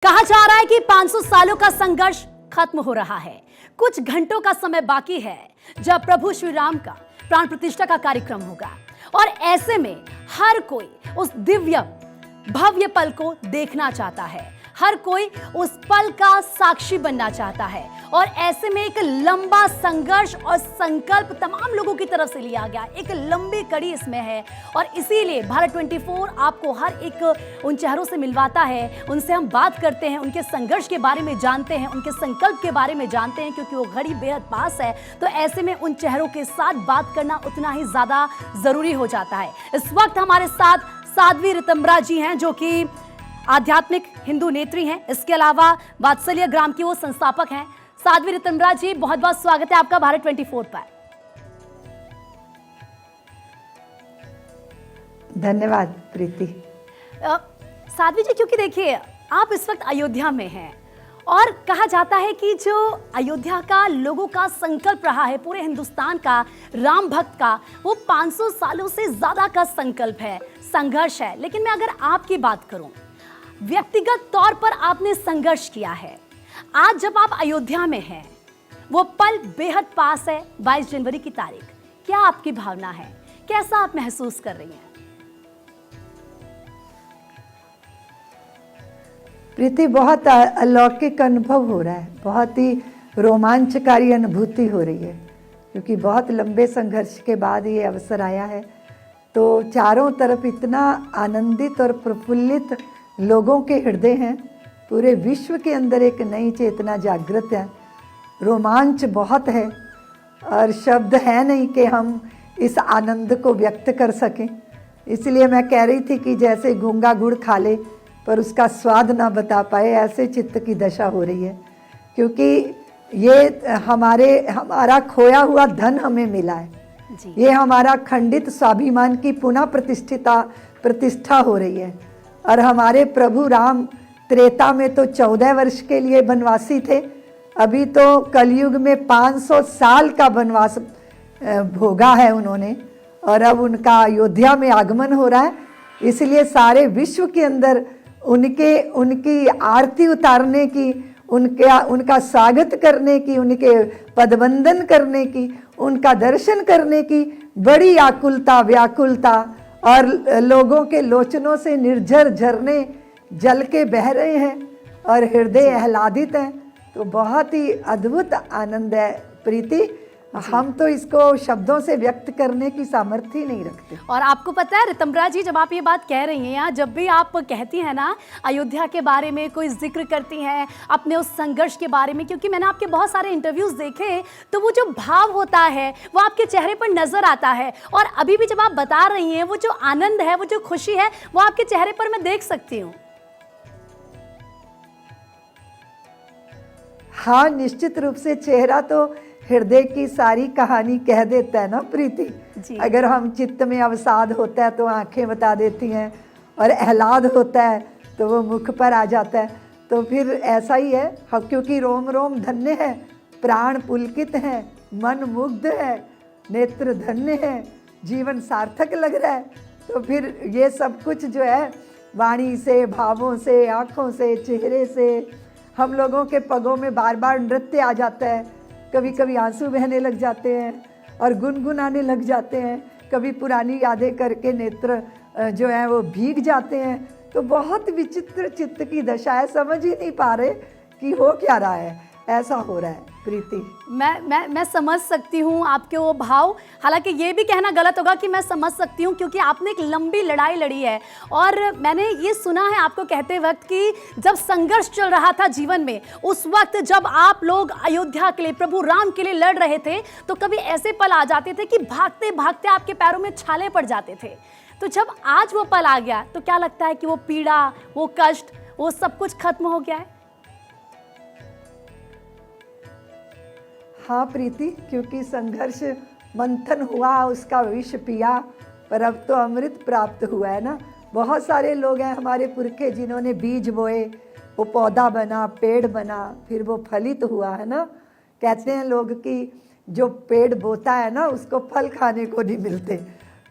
कहा जा रहा है कि 500 सालों का संघर्ष खत्म हो रहा है। कुछ घंटों का समय बाकी है जब प्रभु श्री राम का प्राण प्रतिष्ठा का कार्यक्रम होगा और ऐसे में हर कोई उस दिव्य भव्य पल को देखना चाहता है, हर कोई उस पल का साक्षी बनना चाहता है और ऐसे में एक लंबा संघर्ष और संकल्प तमाम लोगों की तरफ से लिया गया। एक लंबी कड़ी इसमें है और इसीलिए भारत 24 आपको हर एक उन चेहरों से मिलवाता है, उनसे हम बात करते हैं, उनके संघर्ष के बारे में जानते हैं, उनके संकल्प के बारे में जानते हैं, क्योंकि वो घड़ी बेहद पास है। तो ऐसे में उन चेहरों के साथ बात करना उतना ही ज्यादा जरूरी हो जाता है। इस वक्त हमारे साथ साध्वी ऋतंबरा जी हैं, जो कि आध्यात्मिक हिंदू नेत्री हैं, इसके अलावा वात्सल्य ग्राम की वो संस्थापक हैं। साध्वी ऋतंबरा जी, बहुत बहुत स्वागत है आपका भारत 24 पर। धन्यवाद प्रीति। साध्वी जी, क्योंकि देखिए आप इस वक्त अयोध्या में हैं और कहा जाता है कि जो अयोध्या का लोगों का संकल्प रहा है, पूरे हिंदुस्तान का राम भक्त का, वो 500 सालों से ज्यादा का संकल्प है, संघर्ष है। लेकिन मैं अगर आपकी बात करूं, व्यक्तिगत तौर पर आपने संघर्ष किया है। आज जब आप अयोध्या में हैं, वो पल बेहद पास है, 22 जनवरी की तारीख, क्या आपकी भावना है? कैसा आप महसूस कर रही हैं? प्रीति, बहुत अलौकिक अनुभव हो रहा है, बहुत ही रोमांचकारी अनुभूति हो रही है, क्योंकि बहुत लंबे संघर्ष के बाद ये अवसर आया है। तो चारों तरफ इतना आनंदित और प्रफुल्लित लोगों के हृदय हैं, पूरे विश्व के अंदर एक नई चेतना जागृत है, रोमांच बहुत है और शब्द है नहीं कि हम इस आनंद को व्यक्त कर सकें। इसलिए मैं कह रही थी कि जैसे गूंगा गुड़ खा ले पर उसका स्वाद ना बता पाए, ऐसे चित्त की दशा हो रही है, क्योंकि ये हमारा खोया हुआ धन हमें मिला है। ये हमारा खंडित स्वाभिमान की पुनः प्रतिष्ठा हो रही है। और हमारे प्रभु राम त्रेता में तो 14 वर्ष के लिए वनवासी थे, अभी तो कलयुग में 500 साल का वनवास भोगा है उन्होंने, और अब उनका अयोध्या में आगमन हो रहा है। इसलिए सारे विश्व के अंदर उनकी आरती उतारने की, उनका स्वागत करने की, उनके पदवंदन करने की, उनका दर्शन करने की बड़ी आकुलता व्याकुलता, और लोगों के लोचनों से निर्झर झरने जल के बह रहे हैं और हृदय आह्लादित हैं। तो बहुत ही अद्भुत आनंद है प्रीति, हम तो इसको शब्दों से व्यक्त करने की सामर्थ्य ही नहीं रखते। और आपको पता है ऋतंबरा जी, जब आप ये बात कह रही हैं, या जब भी आप कहती हैं ना अयोध्या के बारे में, कोई जिक्र करती हैं अपने उस संघर्ष के बारे में, क्योंकि मैंने आपके बहुत सारे इंटरव्यूज देखे, तो वो जो भाव होता है वो आपके चेहरे पर नजर आता है। और अभी भी जब आप बता रही हैं, वो जो आनंद है, वो जो खुशी है, वो आपके चेहरे पर मैं देख सकती हूँ। हाँ, निश्चित रूप से चेहरा तो हृदय की सारी कहानी कह देता है ना प्रीति। अगर हम चित्त में अवसाद होता है तो आंखें बता देती हैं, और आह्लाद होता है तो वो मुख पर आ जाता है। तो फिर ऐसा ही है, क्योंकि रोम रोम धन्य है, प्राण पुलकित है, मन मुग्ध है, नेत्र धन्य है, जीवन सार्थक लग रहा है। तो फिर ये सब कुछ जो है, वाणी से, भावों से, आँखों से, चेहरे से, हम लोगों के पगों में बार बार नृत्य आ जाता है, कभी कभी आंसू बहने लग जाते हैं और गुनगुनाने लग जाते हैं, कभी पुरानी यादें करके नेत्र जो है वो भीग जाते हैं। तो बहुत विचित्र चित्त की दशा है, समझ ही नहीं पा रहे कि हो क्या रहा है, ऐसा हो रहा है प्रीति। मैं समझ सकती हूँ आपके वो भाव। हालांकि ये भी कहना गलत होगा कि मैं समझ सकती हूँ, क्योंकि आपने एक लंबी लड़ाई लड़ी है। और मैंने ये सुना है आपको कहते वक्त कि जब संघर्ष चल रहा था जीवन में, उस वक्त जब आप लोग अयोध्या के लिए, प्रभु राम के लिए लड़ रहे थे, तो कभी ऐसे पल आ जाते थे कि भागते भागते आपके पैरों में छाले पड़ जाते थे। तो जब आज वो पल आ गया, तो क्या लगता है कि वो पीड़ा, वो कष्ट, वो सब कुछ खत्म हो गया है? हाँ प्रीति, क्योंकि संघर्ष मंथन हुआ, उसका विष पिया, पर अब तो अमृत प्राप्त हुआ है ना। बहुत सारे लोग हैं हमारे पुरखे जिन्होंने बीज बोए, वो पौधा बना, पेड़ बना, फिर वो फलित हुआ है ना। कहते हैं लोग कि जो पेड़ बोता है ना, उसको फल खाने को नहीं मिलते,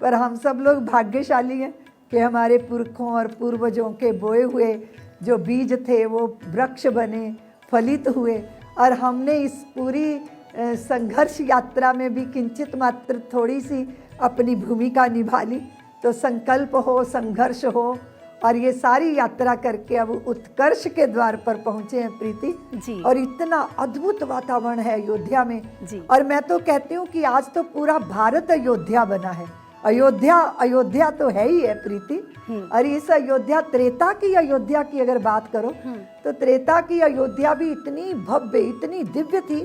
पर हम सब लोग भाग्यशाली हैं कि हमारे पुरखों और पूर्वजों के बोए हुए जो बीज थे वो वृक्ष बने, फलित हुए, और हमने इस पूरी संघर्ष यात्रा में भी किंचित मात्र थोड़ी सी अपनी भूमिका निभा ली। तो संकल्प हो, संघर्ष हो, और ये सारी यात्रा करके अब उत्कर्ष के द्वार पर पहुंचे हैं प्रीति जी। और इतना अद्भुत वातावरण है अयोध्या में जी। और मैं तो कहती हूँ कि आज तो पूरा भारत अयोध्या बना है। अयोध्या तो है ही है प्रीति। और इस अयोध्या, त्रेता की अयोध्या की अगर बात करो तो त्रेता की अयोध्या भी इतनी भव्य, इतनी दिव्य थी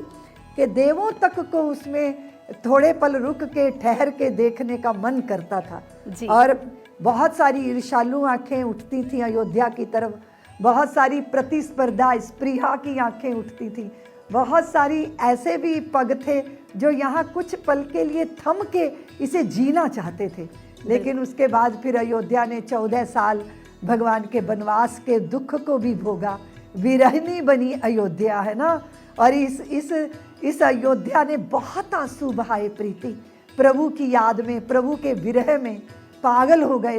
कि देवों तक को उसमें थोड़े पल रुक के, ठहर के देखने का मन करता था जी। और बहुत सारी ईर्ष्यालु आंखें उठती थी अयोध्या की तरफ, बहुत सारी प्रतिस्पर्धा, स्पृहा की आंखें उठती थी, बहुत सारी ऐसे भी पग थे जो यहाँ कुछ पल के लिए थम के इसे जीना चाहते थे। लेकिन उसके बाद फिर अयोध्या ने 14 साल भगवान के वनवास के दुख को भी भोगा, विरहिणी बनी अयोध्या, है ना। और इस अयोध्या ने बहुत आंसू बहाए प्रीति, प्रभु की याद में, प्रभु के विरह में पागल हो गए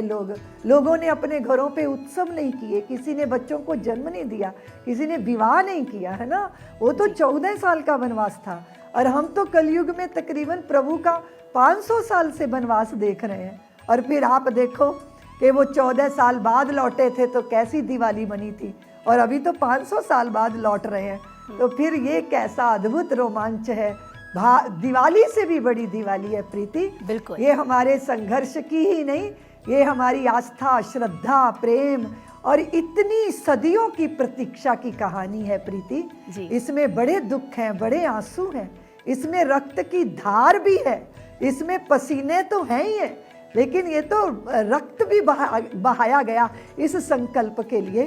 लोगों ने अपने घरों पे उत्सव नहीं किए, किसी ने बच्चों को जन्म नहीं दिया, किसी ने विवाह नहीं किया, है ना। वो तो 14 साल का वनवास था और हम तो कलयुग में तकरीबन प्रभु का 500 साल से वनवास देख रहे हैं। और फिर आप देखो कि वो 14 साल बाद लौटे थे तो कैसी दिवाली बनी थी, और अभी तो 500 साल बाद लौट रहे हैं। तो फिर ये कैसा अद्भुत रोमांच है। दिवाली से भी बड़ी दिवाली है प्रीति। बिल्कुल। ये हमारे संघर्ष की ही नहीं, ये हमारी आस्था, श्रद्धा, प्रेम और इतनी सदियों की प्रतीक्षा की कहानी है प्रीति जी। इसमें बड़े दुख हैं, बड़े आंसू हैं, इसमें रक्त की धार भी है, इसमें पसीने तो हैं ही हैं, लेकिन ये तो रक्त भी बहाया गया इस संकल्प के लिए।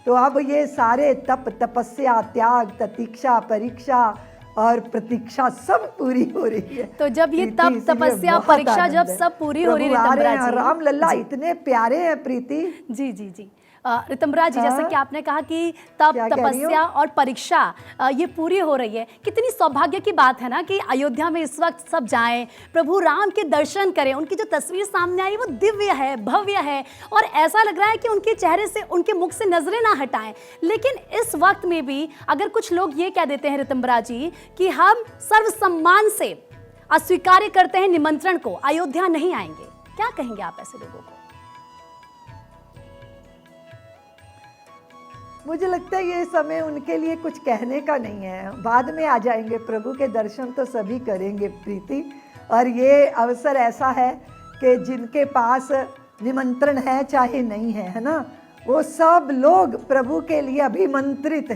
तो अब ये सारे तप, तपस्या, त्याग, प्रतीक्षा, परीक्षा और प्रतीक्षा सब पूरी हो रही है। तो जब ये तप, तपस्या, परीक्षा जब सब पूरी हो रही है, रितंबरा जी, राम लल्ला इतने प्यारे हैं प्रीति। जी जी जी। रितंबरा जी, जैसा कि आपने कहा कि तप, तपस्या और परीक्षा ये पूरी हो रही है, कितनी सौभाग्य की बात है ना कि अयोध्या में इस वक्त सब जाएं, प्रभु राम के दर्शन करें। उनकी जो तस्वीर सामने आई वो दिव्य है, भव्य है, और ऐसा लग रहा है कि उनके चेहरे से, उनके मुख से नजरें ना हटाएं। लेकिन इस वक्त में भी अगर कुछ लोग ये कह देते हैं रितंबरा जी कि हम सर्व सम्मान से अस्वीकार करते हैं निमंत्रण को, अयोध्या नहीं आएंगे, क्या कहेंगे आप ऐसे लोगों को? मुझे लगता है ये समय उनके लिए कुछ कहने का नहीं है, बाद में आ जाएंगे, प्रभु के दर्शन तो सभी करेंगे प्रीति। और ये अवसर ऐसा है कि जिनके पास निमंत्रण है चाहे नहीं है ना, वो सब लोग प्रभु के लिए अभिमंत्रित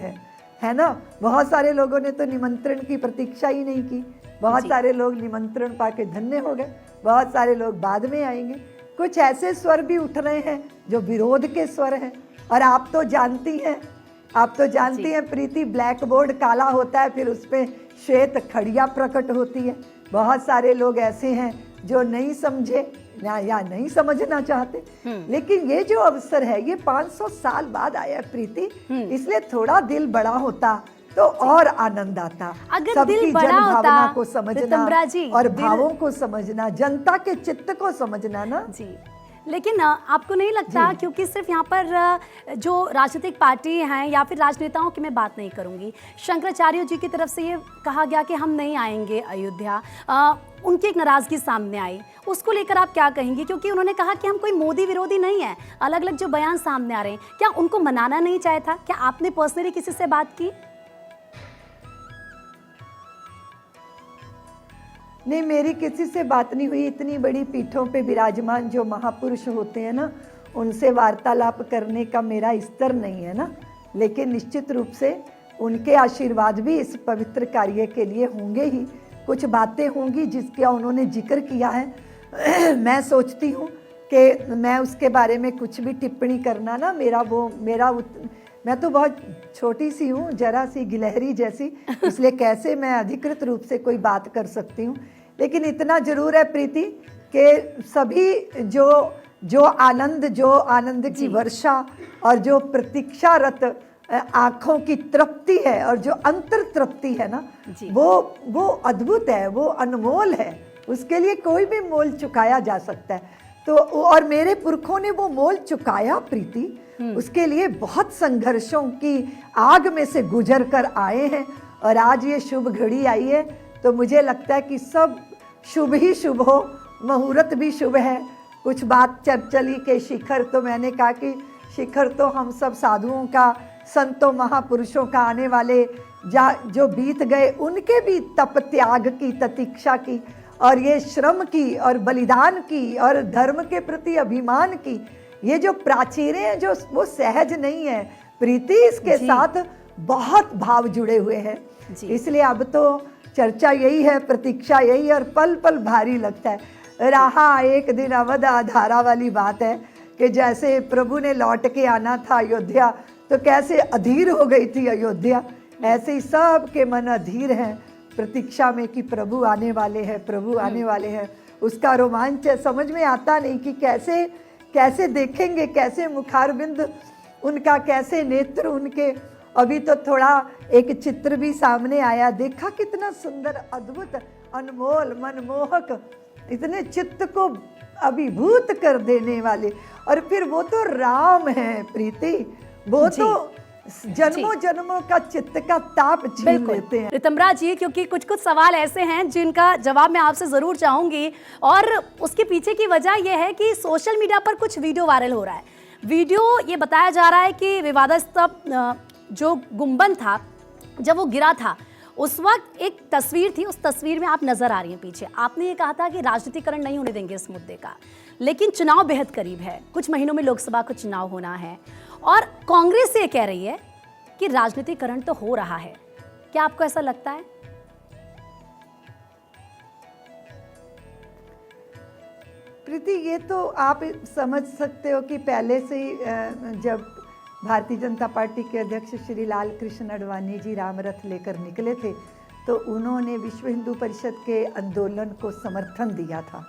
है ना। बहुत सारे लोगों ने तो निमंत्रण की प्रतीक्षा ही नहीं की, बहुत सारे लोग निमंत्रण पाके धन्य हो गए, बहुत सारे लोग बाद में आएंगे। कुछ ऐसे स्वर भी उठ रहे हैं जो विरोध के स्वर हैं। और आप तो जानती हैं प्रीति, ब्लैक बोर्ड काला होता है, फिर उस पर श्वेत खड़िया प्रकट होती है। बहुत सारे लोग ऐसे हैं जो नहीं समझे या नहीं समझना चाहते। लेकिन ये जो अवसर है ये 500 साल बाद आया प्रीति, इसलिए थोड़ा दिल बड़ा होता तो और आनंद आता। अगर दिल बड़ा जन होता भावना को समझना और दिल... भावों को समझना, जनता के चित्त को समझना ना जी। लेकिन आपको नहीं लगता, क्योंकि सिर्फ यहाँ पर जो राजनीतिक पार्टी हैं या फिर राजनेताओं की मैं बात नहीं करूँगी, शंकराचार्य जी की तरफ से ये कहा गया कि हम नहीं आएंगे अयोध्या, उनकी एक नाराज़गी सामने आई, उसको लेकर आप क्या कहेंगे? क्योंकि उन्होंने कहा कि हम कोई मोदी विरोधी नहीं है, अलग अलग जो बयान सामने आ रहे हैं, क्या उनको मनाना नहीं चाहे था? क्या आपने पर्सनली किसी से बात की? नहीं, मेरी किसी से बात नहीं हुई। इतनी बड़ी पीठों पे विराजमान जो महापुरुष होते हैं ना, उनसे वार्तालाप करने का मेरा स्तर नहीं है ना। लेकिन निश्चित रूप से उनके आशीर्वाद भी इस पवित्र कार्य के लिए होंगे ही। कुछ बातें होंगी जिसका उन्होंने जिक्र किया है। मैं सोचती हूँ कि मैं उसके बारे में कुछ भी टिप्पणी करना ना, मैं तो बहुत छोटी सी हूँ, जरा सी गिलहरी जैसी, इसलिए कैसे मैं अधिकृत रूप से कोई बात कर सकती हूँ। लेकिन इतना जरूर है प्रीति कि सभी जो आनंद की वर्षा और जो प्रतीक्षारत आँखों की तृप्ति है और जो अंतर तृप्ति है ना, वो अद्भुत है, वो अनमोल है, उसके लिए कोई भी मोल चुकाया जा सकता है। तो और मेरे पुरखों ने वो मोल चुकाया प्रीति, उसके लिए बहुत संघर्षों की आग में से गुजर कर आए हैं और आज ये शुभ घड़ी आई है। तो मुझे लगता है कि सब शुभ ही शुभ हो, मुहूर्त भी शुभ है। कुछ बात चली के शिखर, तो मैंने कहा कि शिखर तो हम सब साधुओं का, संतों महापुरुषों का, आने वाले जो बीत गए उनके भी तप त्याग की, प्रतीक्षा की और ये श्रम की और बलिदान की और धर्म के प्रति अभिमान की, ये जो प्राचीरें हैं जो वो सहज नहीं है प्रीति, इसके साथ बहुत भाव जुड़े हुए हैं। इसलिए अब तो चर्चा यही है, प्रतीक्षा यही है और पल पल भारी लगता है। रहा एक दिन अवध आधारा वाली बात है कि जैसे प्रभु ने लौट के आना था अयोध्या, तो कैसे अधीर हो गई थी अयोध्या, ऐसे ही सब के मन अधीर हैं प्रतीक्षा में कि प्रभु आने वाले हैं, प्रभु आने वाले हैं। उसका रोमांच समझ में आता नहीं कि कैसे कैसे देखेंगे, कैसे मुखारबिंद उनका, कैसे नेत्र उनके। अभी तो थोड़ा एक चित्र भी सामने आया, देखा कितना सुंदर, अद्भुत, अनमोल, मनमोहक, इतने चित्त को अभिभूत कर देने वाले। और फिर वो तो राम है प्रीति, वो तो जन्मों जन्मों का चित्त का ताप छीन लेते हैं। रितम्बरा जी, क्योंकि कुछ कुछ सवाल ऐसे हैं जिनका जवाब मैं आपसे ज़रूर चाहूँगी, और उसके पीछे की वजह यह है कि सोशल मीडिया पर कुछ वीडियो वायरल हो रहा है। वीडियो ये बताया जा रहा है कि विवादास्पद जो गुंबद था, जब वो गिरा था, उस वक्त एक तस्वीर थी, उस तस्वीर में आप नजर आ रही हैं पीछे। आपने ये कहा था कि राजनीतिकरण नहीं होने देंगे इस मुद्दे का, लेकिन चुनाव बेहद करीब है, कुछ महीनों में लोकसभा का चुनाव होना है और कांग्रेस ये कह रही है कि राजनीतिकरण तो हो रहा है। क्या आपको ऐसा लगता है? प्रीति, ये तो आप समझ सकते हो कि पहले से ही जब भारतीय जनता पार्टी के अध्यक्ष श्री लाल कृष्ण आडवाणी जी राम रथ लेकर निकले थे, तो उन्होंने विश्व हिंदू परिषद के आंदोलन को समर्थन दिया था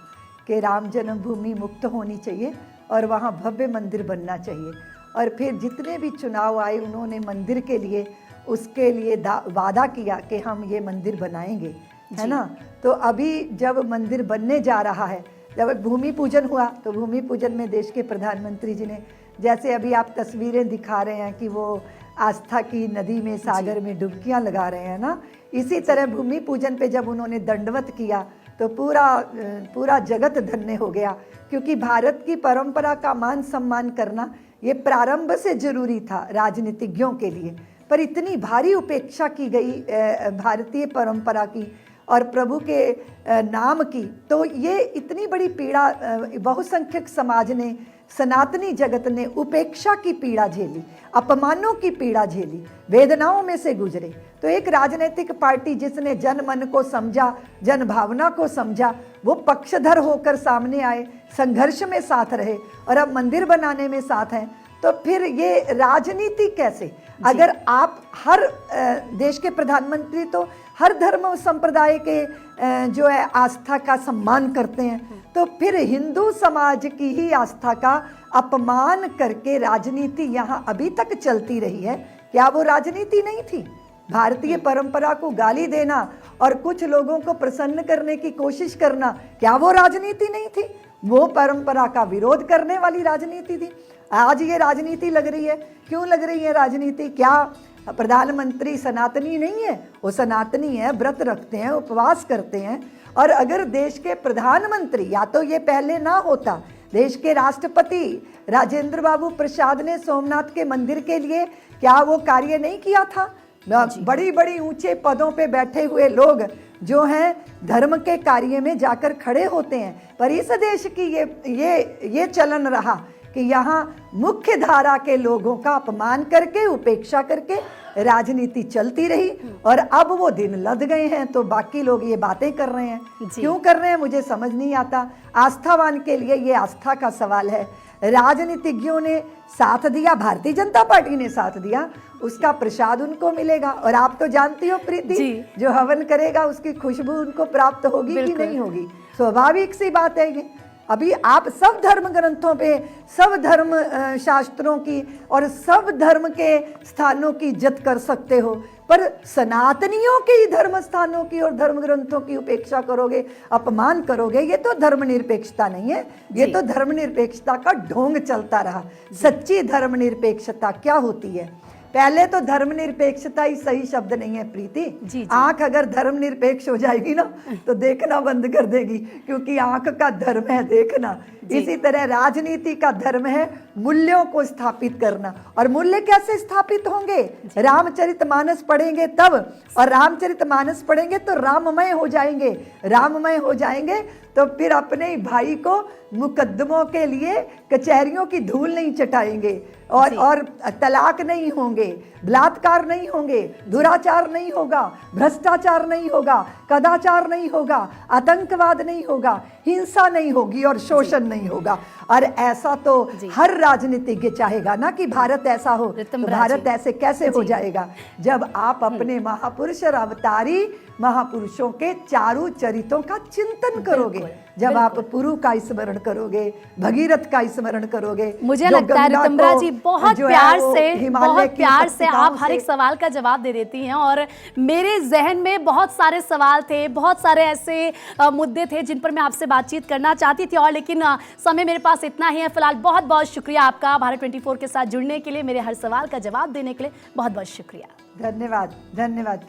कि राम जन्मभूमि मुक्त होनी चाहिए और वहाँ भव्य मंदिर बनना चाहिए। और फिर जितने भी चुनाव आए, उन्होंने मंदिर के लिए, उसके लिए वादा किया कि हम ये मंदिर बनाएंगे, है ना। तो अभी जब मंदिर बनने जा रहा है, जब भूमि पूजन हुआ, तो भूमि पूजन में देश के प्रधानमंत्री जी ने, जैसे अभी आप तस्वीरें दिखा रहे हैं कि वो आस्था की नदी में, सागर में डुबकियां लगा रहे हैं ना, इसी तरह भूमि पूजन पे जब उन्होंने दंडवत किया तो पूरा जगत धन्य हो गया। क्योंकि भारत की परंपरा का मान सम्मान करना ये प्रारंभ से जरूरी था राजनीतिज्ञों के लिए, पर इतनी भारी उपेक्षा की गई भारतीय परंपरा की और प्रभु के नाम की, तो ये इतनी बड़ी पीड़ा बहुसंख्यक समाज ने, सनातनी जगत ने उपेक्षा की पीड़ा झेली, अपमानों की पीड़ा झेली, वेदनाओं में से गुजरे। तो एक राजनीतिक पार्टी जिसने जन मन को समझा, जन भावना को समझा, वो पक्षधर होकर सामने आए, संघर्ष में साथ रहे और अब मंदिर बनाने में साथ हैं। तो फिर ये राजनीति कैसे? अगर आप हर देश के प्रधानमंत्री तो हर धर्म संप्रदाय के जो है आस्था का सम्मान करते हैं, तो फिर हिंदू समाज की ही आस्था का अपमान करके राजनीति यहाँ अभी तक चलती रही है। क्या वो राजनीति नहीं थी? भारतीय परंपरा को गाली देना और कुछ लोगों को प्रसन्न करने की कोशिश करना, क्या वो राजनीति नहीं थी? वो परंपरा का विरोध करने वाली राजनीति थी। आज ये राजनीति लग रही है। क्यों लग रही है राजनीति? क्या प्रधानमंत्री सनातनी नहीं है? वो सनातनी है, व्रत रखते हैं, उपवास करते हैं। और अगर देश के प्रधानमंत्री, या तो ये पहले ना होता, देश के राष्ट्रपति राजेंद्र बाबू प्रसाद ने सोमनाथ के मंदिर के लिए क्या वो कार्य नहीं किया था? बड़ी बड़ी ऊंचे पदों पे बैठे हुए लोग जो हैं धर्म के कार्य में जाकर खड़े होते हैं। पर इस देश की ये चलन रहा कि यहाँ मुख्य धारा के लोगों का अपमान करके, उपेक्षा करके राजनीति चलती रही और अब वो दिन लद गए हैं। तो बाकी लोग ये बातें कर रहे हैं, क्यों कर रहे हैं मुझे समझ नहीं आता। आस्थावान के लिए ये आस्था का सवाल है। राजनीतिज्ञों ने साथ दिया, भारतीय जनता पार्टी ने साथ दिया, उसका प्रसाद उनको मिलेगा। और आप तो जानती हो प्रीति, जो हवन करेगा उसकी खुशबू उनको प्राप्त होगी कि नहीं होगी? स्वाभाविक सी बात है ये। अभी आप सब धर्म ग्रंथों पे, सब धर्म शास्त्रों की और सब धर्म के स्थानों की इज्जत कर सकते हो, पर सनातनियों के ही धर्म स्थानों की और धर्म ग्रंथों की उपेक्षा करोगे, अपमान करोगे, ये तो धर्मनिरपेक्षता नहीं है, ये तो धर्मनिरपेक्षता का ढोंग चलता रहा। सच्ची धर्मनिरपेक्षता क्या होती है? पहले तो धर्मनिरपेक्षता ही सही शब्द नहीं है प्रीति। आंख अगर धर्मनिरपेक्ष हो जाएगी ना तो देखना बंद कर देगी, क्योंकि आंख का धर्म है देखना। इसी तरह राजनीति का धर्म है मूल्यों को स्थापित करना। और मूल्य कैसे स्थापित होंगे? रामचरितमानस पढ़ेंगे तब, और रामचरितमानस पढ़ेंगे तो राममय हो जाएंगे। राममय हो जाएंगे तो फिर अपने भाई को मुकद्दमों के लिए कचहरियों की धूल नहीं चटाएंगे, और तलाक नहीं होंगे, बलात्कार नहीं होंगे, दुराचार नहीं होगा, भ्रष्टाचार नहीं होगा, कदाचार नहीं होगा, आतंकवाद नहीं होगा, हिंसा नहीं होगी और शोषण नहीं होगा। और ऐसा तो हर राजनीतिज्ञ चाहेगा ना कि भारत ऐसा हो। तो भारत ऐसे कैसे हो जाएगा जब आप अपने महापुरुष और अवतारी महापुरुषों के चारों चरित्रों का चिंतन करोगे, जब आप पुरु का स्मरण करोगे, भगीरथ का स्मरण करोगे। मुझे लगता है रितंबरा जी बहुत प्यार से आप हर एक सवाल का जवाब दे देती हैं, और मेरे जहन में बहुत सारे सवाल थे, बहुत सारे ऐसे मुद्दे थे जिन पर मैं आपसे बातचीत करना चाहती थी, और लेकिन समय मेरे पास इतना ही है फिलहाल। बहुत बहुत शुक्रिया आपका भारत 24 के साथ जुड़ने के लिए, मेरे हर सवाल का जवाब देने के लिए बहुत बहुत शुक्रिया। धन्यवाद, धन्यवाद।